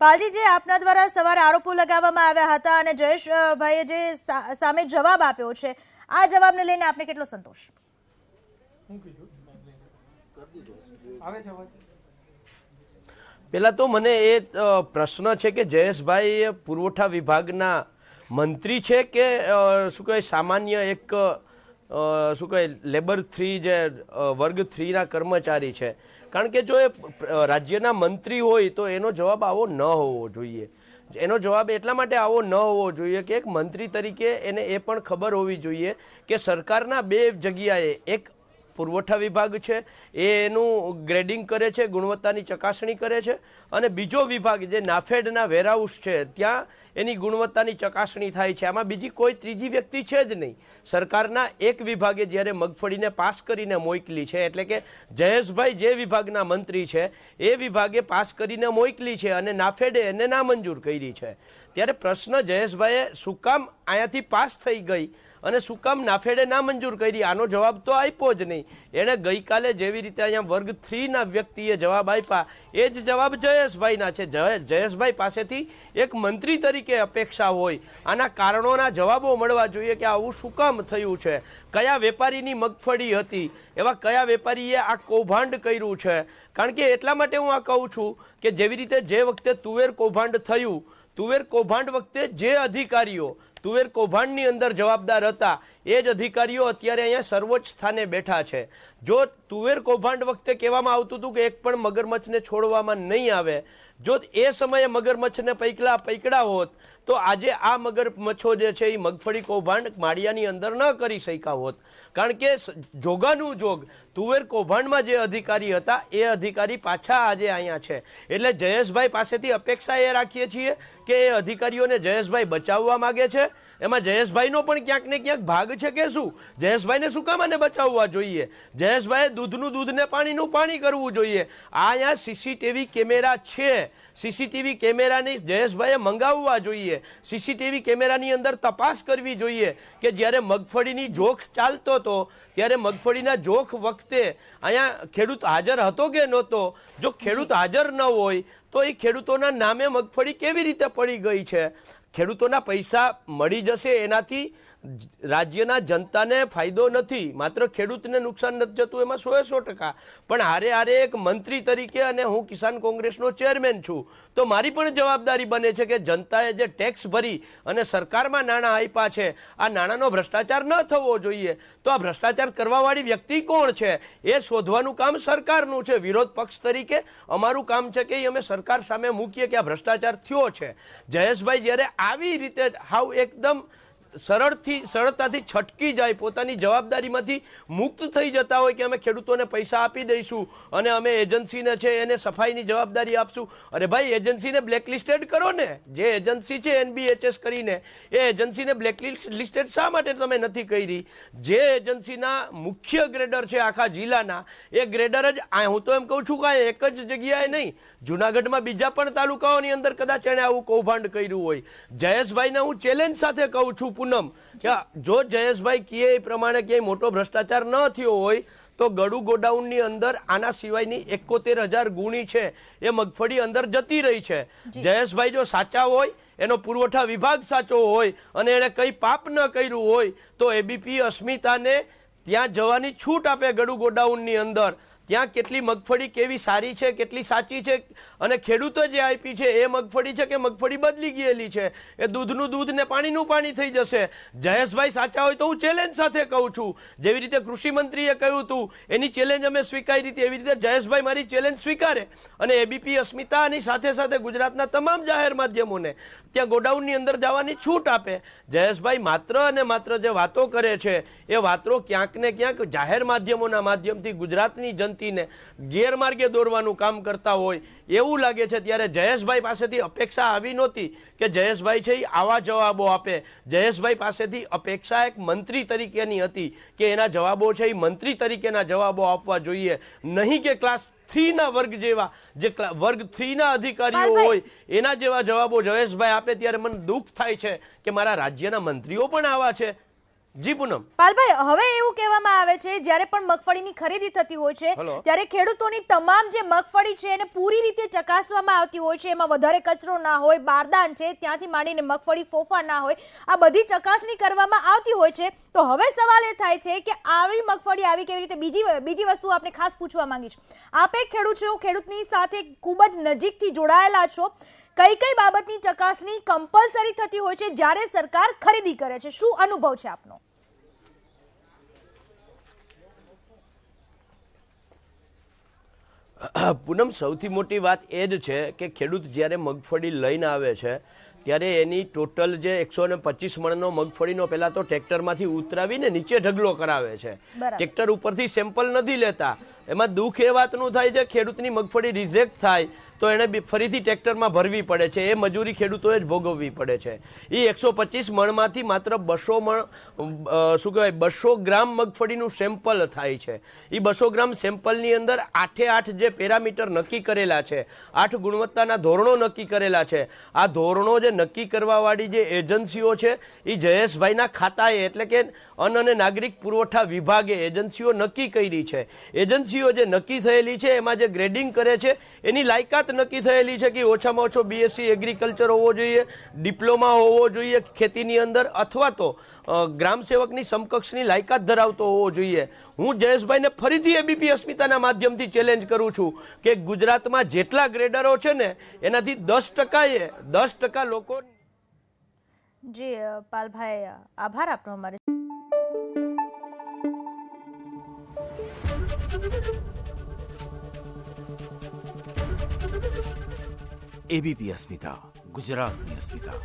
પાલજી, જે આપના દ્વારા સવારે આરોપો લગાવવામાં આવ્યા હતા અને જયેશભાઈએ જે સામે જવાબ આપ્યો છે, આ જવાબને લઈને આપને કેટલો સંતોષ? પેલા તો મને એ પ્રશ્ન છે કે જયેશભાઈ પુરવઠા વિભાગના મંત્રી છે કે શું કહે સામાન્ય એક શું કહે લેબર 3 જે વર્ગ 3ના કર્મચારી છે? કારણ કે જો એ રાજ્યના મંત્રી હોય તો એનો જવાબ આવો ન હોવો જોઈએ. એનો જવાબ એટલા માટે આવો ન હોવો જોઈએ કે એક મંત્રી તરીકે એને એ પણ ખબર હોવી જોઈએ કે સરકારના બે જગ્યાએ એક પુરવઠા વિભાગ છે, એ એનું ગ્રેડિંગ કરે છે, ગુણવત્તાની ચકાસણી કરે છે, અને બીજો વિભાગ જે નાફેડના વેરહાઉસ છે ત્યાં એની ગુણવત્તાની ચકાસણી થાય છે. આમાં બીજી કોઈ ત્રીજી વ્યક્તિ છે જ નહીં. સરકારના એક વિભાગે જ્યારે મગફળીને પાસ કરીને મોકલી છે, એટલે કે જયેશભાઈ જે વિભાગના મંત્રી છે એ વિભાગે પાસ કરીને મોકલી છે અને નાફેડે એને નામંજૂર કરી છે. ત્યારે પ્રશ્ન જયેશભાઈએ શું કામ અહીંયાથી પાસ થઈ ગઈ અને શું કામ નાફેડે નામંજૂર કરી, આનો જવાબ તો આપ્યો જ નહીં. એણે ગઈકાલે જેવી રીતે અહીંયા વર્ગ 3ના વ્યક્તિએ જવાબ આપ્યા એ જ જવાબ જયેશભાઈના છે. જયેશભાઈ પાસેથી એક મંત્રી તરીકે અપેક્ષા હોય, આના કારણોના જવાબો મળવા જોઈએ કે આવું શું કામ થયું છે, કયા વેપારીની મગફળી હતી, એવા કયા વેપારીએ આ કૌભાંડ કર્યું છે. કારણ કે એટલા માટે હું આ કહું છું કે જેવી રીતે જે વખતે તુવેર કૌભાંડ થયું, તુવેર કૌભાંડ વખતે જે અધિકારીઓ તુવેર કૌભાંડની અંદર જવાબદાર હતા એ જ અધિકારીઓ અત્યારે અહીંયા સર્વોચ્ચ સ્થાને બેઠા છે. જો તુવેર કૌભાંડ વખતે કહેવામાં આવતું હતું કે એક પણ મગરમચ્છને છોડવામાં નહીં આવે, જો એ સમયે મગરમચ્છને પકડા હોત તો આજે આ મગરમચ્છો જે છે એ મગફળી કૌભાંડ માળિયાની અંદર ન કરી શક્યા હોત. કારણ કે જોગાનું જોગ તુવેર કૌભાંડમાં જે અધિકારી હતા એ અધિકારી પાછા આજે અહીંયા છે. એટલે જયેશભાઈ પાસેથી અપેક્ષા એ રાખીએ છીએ કે એ અધિકારીઓને જયેશભાઈ બચાવવા માંગે છે. એમાં જયેશભાઈનો પણ ક્યાંક ને ક્યાંક ભાગ છે કે શું? જયેશભાઈને શું કામ આને બચાવવા જોઈએ? જયેશભાઈએ દૂધનું દૂધ ને પાણીનું પાણી કરવું જોઈએ. અહીંયા સીસીટીવી કેમેરા છે, સીસીટીવી કેમેરાની જયેશભાઈએ મંગાવવા જોઈએ. સીસીટીવી કેમેરાની અંદર તપાસ કરવી જોઈએ કે જ્યારે મગફળીની જોખ ચાલતો હતો ત્યારે મગફળીના જોખ વખતે અહીંયા ખેડૂત હાજર હતો કે નહોતો? જો ખેડૂત હાજર ન હોય તો એ ખેડૂતોના નામે મગફળી કેવી રીતે પડી ગઈ છે? ખેડૂતોના પૈસા મળી જશે એનાથી રાજ્યના જનતાને ફાયદો નથી, માત્ર ખેડૂતને નુકસાન નથી જતું, એમાં 100% પણ હારે હારે એક મંત્રી તરીકે અને હું કિસાન કોંગ્રેસનો ચેરમેન છું તો મારી પણ જવાબદારી બને છે કે જનતાએ જે ટેક્સ ભરી અને સરકારમાં નાણાં આપ્યા છે આ નાણાંનો ભ્રષ્ટાચાર ન થવો જોઈએ. તો આ ભ્રષ્ટાચાર કરવાવાળી વ્યક્તિ કોણ છે એ શોધવાનું કામ સરકારનું છે. વિરોધ પક્ષ તરીકે અમારું કામ છે કે અમે સરકાર સામે મૂકીએ કે આ ભ્રષ્ટાચાર થયો છે. જયેશભાઈ જ્યારે આવી રીતે હાવ એકદમ સરળતાથી છટકી જાય, પોતાની જવાબદારીમાંથી મુક્ત થઈ જતા હોય કે અમે ખેડૂતોને પૈસા આપી દઈશું અને અમે એજન્સીને છે એને સફાઈની જવાબદારી આપશું. અરે ભાઈ, એજન્સીને બ્લેકલિસ્ટેડ કરો ને. જે એજન્સી છે NBHS કરીને એ એજન્સીને બ્લેકલિસ્ટેડ શા માટે તમે નથી કરી? જે એજન્સીના મુખ્ય ગ્રેડર છે આખા જિલ્લાના એ ગ્રેડર જ હું તો એમ કહું છું કે એક જ જગ્યાએ નહીં, જુનાગઢમાં બીજા પણ તાલુકાઓની અંદર કદાચ એણે આવું કૌભાંડ કર્યું હોય. જયેશભાઈને હું ચેલેન્જ સાથે કહું છું પૂનમ, જો જયેશભાઈ કહે એ પ્રમાણે ક્યાંય મોટો ભ્રષ્ટાચાર ન થયો હોય તો ગડુ ગોડાઉનની અંદર આના સિવાયની 71,000 ગુણી છે એ મગફળી અંદર જતી રહી છે. જયેશભાઈ જો સાચા હોય, એનો પુરવઠા વિભાગ સાચો હોય અને એને કઈ પાપ ન કર્યું હોય તો એબીપી અસ્મિતાને ત્યાં જવાની છૂટ આપે ગડુ ગોડાઉનની અંદર. ત્યાં કેટલી મગફળી કેવી સારી છે, કેટલી સાચી છે અને ખેડૂતો જે આપી છે એ મગફળી છે કે મગફળી બદલી ગયેલી છે, એ દૂધનું દૂધ ને પાણીનું પાણી થઈ જશે. જયેશભાઈ સાચા હોય તો હું ચેલેન્જ સાથે કહું છું, જેવી રીતે કૃષિ મંત્રીએ કહ્યું હતું એની ચેલેન્જ અમે સ્વીકારી હતી, એવી રીતે જયેશભાઈ મારી ચેલેન્જ સ્વીકારે અને એબીપી અસ્મિતાની સાથે સાથે ગુજરાતના તમામ જાહેર માધ્યમોને ત્યાં ગોડાઉનની અંદર જવાની છૂટ આપે. જયેશભાઈ માત્ર અને માત્ર જે વાતો કરે છે એ વાતો ક્યાંક ને ક્યાંક જાહેર માધ્યમોના માધ્યમથી ગુજરાતની જનતાને ગેરમાર્ગે દોરવાનું કામ કરતા હોય એવું લાગે છે. ત્યારે જયેશભાઈ પાસેથી અપેક્ષા આવી નહોતી કે જયેશભાઈ છે એ આવા જવાબો આપે. જયેશભાઈ પાસેથી અપેક્ષા એક મંત્રી તરીકેની હતી કે એના જવાબો છે એ મંત્રી તરીકેના જવાબો આપવા જોઈએ, નહીં કે ક્લાસ 3ના વર્ગ જેવા જે વર્ગ 3ના અધિકારીઓ હોય એના જેવા જવાબો જયેશભાઈ આપે. ત્યારે મને દુઃખ થાય છે કે મારા રાજ્યના મંત્રીઓ પણ આવા છે. જી પૂનમ. પાલભાઈ, હવે એવું કહેવામાં આવે છે જ્યારે પણ મગફળીની ખરીદી થતી હોય છે હલો. ત્યારે ખેડૂતોની તમામ જે મગફળી છે એને પૂરી રીતે ચકાસવામાં આવતી હોય છે, એમાં વધારે કચરો ના હોય, બારદાન છે ત્યાંથી માંડીને મગફળી ફોફા ના હોય, આ બધી ચકાસણી કરવામાં આવતી હોય છે. તો હવે સવાલ એ થાય છે કે આવી મગફળી આવી કેવી રીતે? બીજી વસ્તુ આપણે ખાસ પૂછવા માંગીશ, આપ એક ખેડૂત છો, ખેડૂતની સાથે ખૂબ જ નજીકથી જોડાયેલા છો, કઈ કઈ બાબતની ચકાસણી કમ્પલસરી થતી હોય છે જ્યારે સરકાર ખરીદી કરે છે? શું અનુભવ છે આપનો? પૂનમ, સૌથી મોટી વાત એ જ છે કે ખેડૂત જ્યારે મગફળી લઈને આવે છે ત્યારે એની ટોટલ જે 125 મણનો મગફળીનો પહેલા તો ટ્રેક્ટરમાંથી ઉતરાવીને નીચે ઢગલો કરાવે છે. બરાબર. ટ્રેક્ટર ઉપરથી સેમ્પલ નથી લેતા. એમાં દુઃખ એ વાતનું થાય છે ખેડૂતની મગફળી રિજેક્ટ થાય તો એને ફરીથી ટ્રેક્ટરમાં ભરવી પડે છે. એ મજૂરી ખેડૂતોએ જ ભોગવવી પડે છે. એ 125 મણમાંથી માત્ર 200 મણ શું કહેવાય 200 ગ્રામ મગફળીનું સેમ્પલ થાય છે. એ 200 ગ્રામ સેમ્પલની અંદર 8 જે પેરામીટર નક્કી કરેલા છે, 8 ગુણવત્તાના ધોરણો નક્કી કરેલા છે. આ ધોરણો જે નક્કી કરવાવાળી જે એજન્સીઓ છે એ જયેશભાઈના ખાતાએ એટલે કે અન્ન અને નાગરિક પુરવઠા વિભાગે એજન્સીઓ નક્કી કરી છે. એજન્સીઓ જે નક્કી થયેલી છે એમાં જે ગ્રેડિંગ કરે છે એની લાયકાત નક્કી થયેલી છે કે ઓછામાં ઓછો બીએસસી એગ્રીકલ્ચર હોવો જોઈએ, ડિપ્લોમા હોવો જોઈએ ખેતીની અંદર, અથવા તો ગ્રામ સેવકની સમકક્ષની લાયકાત ધરાવતો હોવો જોઈએ. હું જયેશભાઈને ફરીથી એબીપી અસ્મિતાના માધ્યમથી ચેલેન્જ કરું છું કે ગુજરાતમાં જેટલા ગ્રેડરો છે ને એનાથી 10% લોકો. જી પાલભાઈ, આભાર આપનો અમારે. એબીપી અસ્મિતા, ગુજરાતની અસ્મિતા.